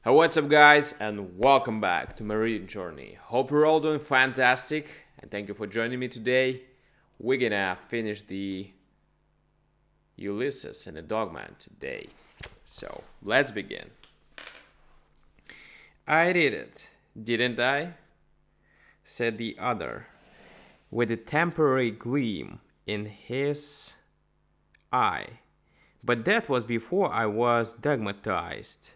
Hey, what's up, guys, and welcome back to my reading journey. Hope you're all doing fantastic, and thank you for joining me today. We're gonna finish the Ulysses and the Dogman today. So, let's begin. I did it, didn't I? Said the other, with a temporary gleam in his eye. But that was before I was dogmatized.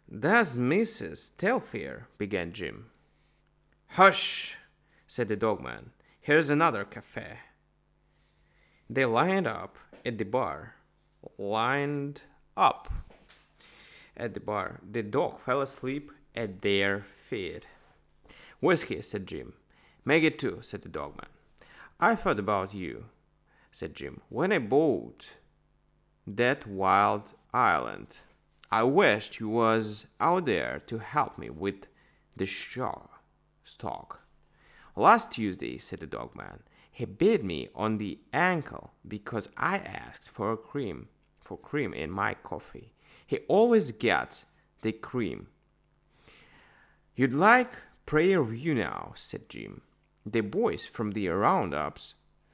That's Mrs. Telfair, began Jim. Hush, said the dogman. Here's another cafe. They lined up at the bar. Lined up at the bar. The dog fell asleep at their feet. Whiskey, said Jim. Make it two, said the dogman. I thought about you, said Jim, when I bought that wild island. I wished you was out there to help me with the stock. Last Tuesday, said the dogman, he bit me on the ankle because I asked for cream in my coffee. He always gets the cream. You'd like prayer view now, said Jim. The boys from the roundups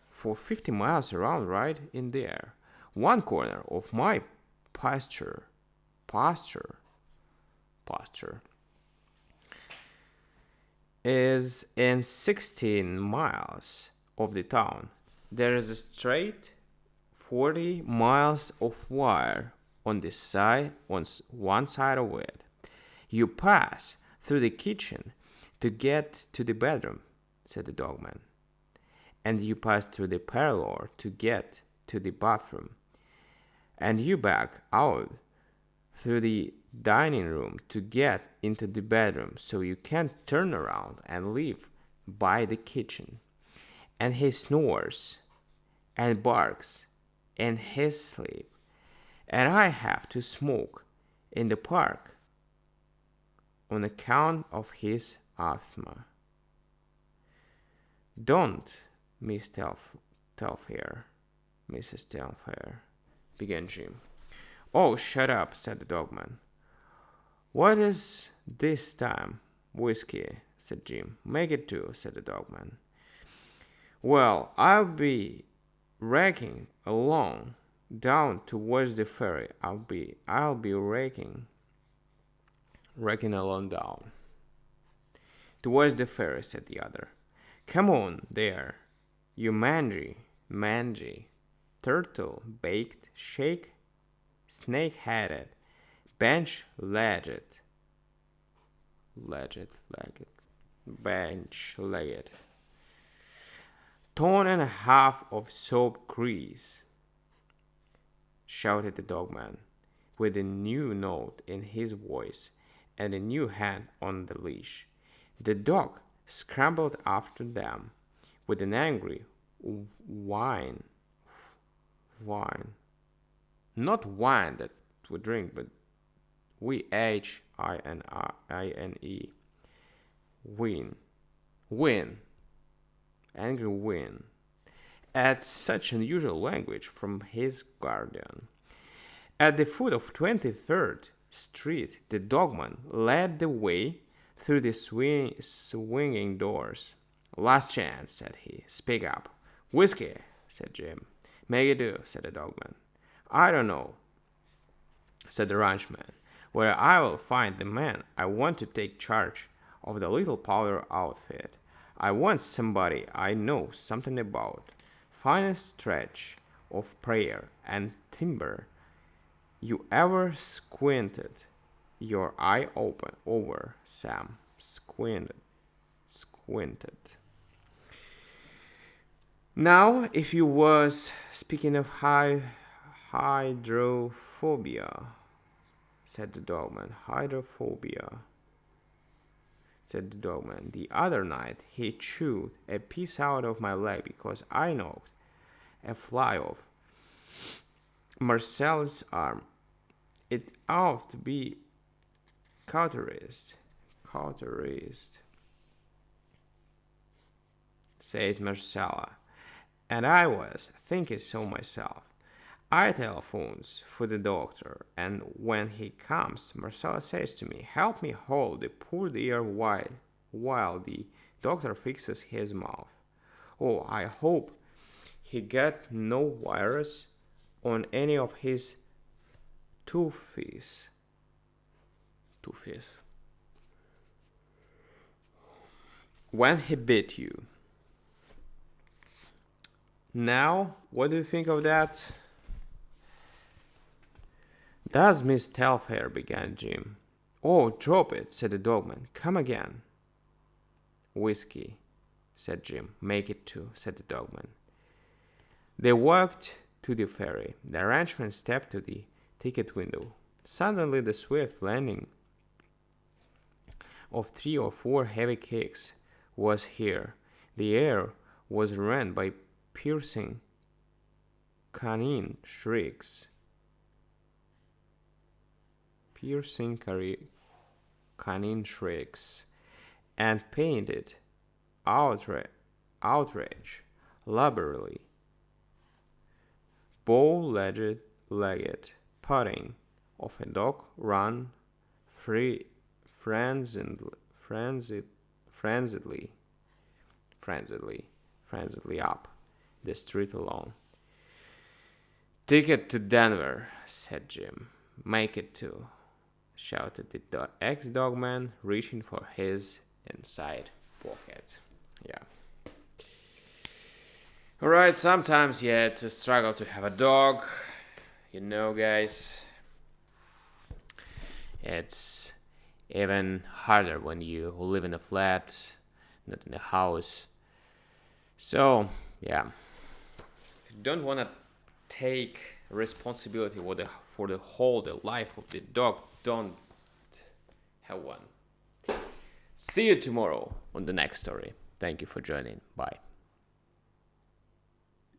for 50 miles around right in there. One corner of my pasture is in 16 miles of the town. There is a straight 40 miles of wire on one side of it. You pass through the kitchen to get to the bedroom, said the dogman, and you pass through the parlor to get to the bathroom, and you back out through the dining room to get into the bedroom, so you can't turn around and leave by the kitchen. And he snores and barks in his sleep, and I have to smoke in the park on account of his asthma. Don't, Telfair, Mrs. Telfair, began Jim. Oh, shut up, said the dogman. What is this time? Whiskey, said Jim. Make it two, said the dogman. Well, I'll be raking along down towards the ferry. I'll be raking along down towards the ferry, said the other. Come on there, you mangy, turtle baked, shake, snake-headed, bench-legged, ton and a half of soap grease, shouted the dogman, with a new note in his voice and a new hand on the leash. The dog scrambled after them with an angry whine. Not wine that we drink, but WHINE. Win. Angry win. At such unusual language from his guardian. At the foot of 23rd Street, the dogman led the way through the swinging doors. Last chance, said he. Speak up. Whiskey, said Jim. Make it do, said the dogman. I don't know, said the ranchman, where I will find the man I want to take charge of the little powder outfit. I want somebody I know something about. Finest stretch of prayer and timber you ever squinted your eye open over, Sam. Squinted. Now, if you was speaking of hydrophobia, said the dogman. Hydrophobia, said the dogman. The other night he chewed a piece out of my leg because I knocked a fly off Marcel's arm. It ought to be cauterized, says Marcella. And I was thinking so myself. I telephones for the doctor, and when he comes, Marcella says to me, "Help me hold the poor dear while the doctor fixes his mouth. Oh, I hope he got no virus on any of his toothes. Toothes. When he bit you." Now, what do you think of that? "Does Miss Telfair," began Jim. "Oh, drop it," said the Dogman. "Come again." "Whiskey," said Jim. "Make it two," said the Dogman. They walked to the ferry. The ranchman stepped to the ticket window. Suddenly the swift landing of 3 or 4 heavy kicks was here. The air was rent by piercing canine shrieks. Canine shrieks and painted outrage, laboriously, bow-legged putting of a dog run frenziedly up the street alone. "Ticket to Denver," said Jim. "Make it two," shouted the ex-dogman, reaching for his inside pocket. Yeah. Alright, sometimes, yeah, it's a struggle to have a dog. You know, guys. It's even harder when you live in a flat, not in a house. So, yeah. If you don't want to take responsibility for the whole life of the dog, don't have one. See you tomorrow on the next story. Thank you for joining. Bye.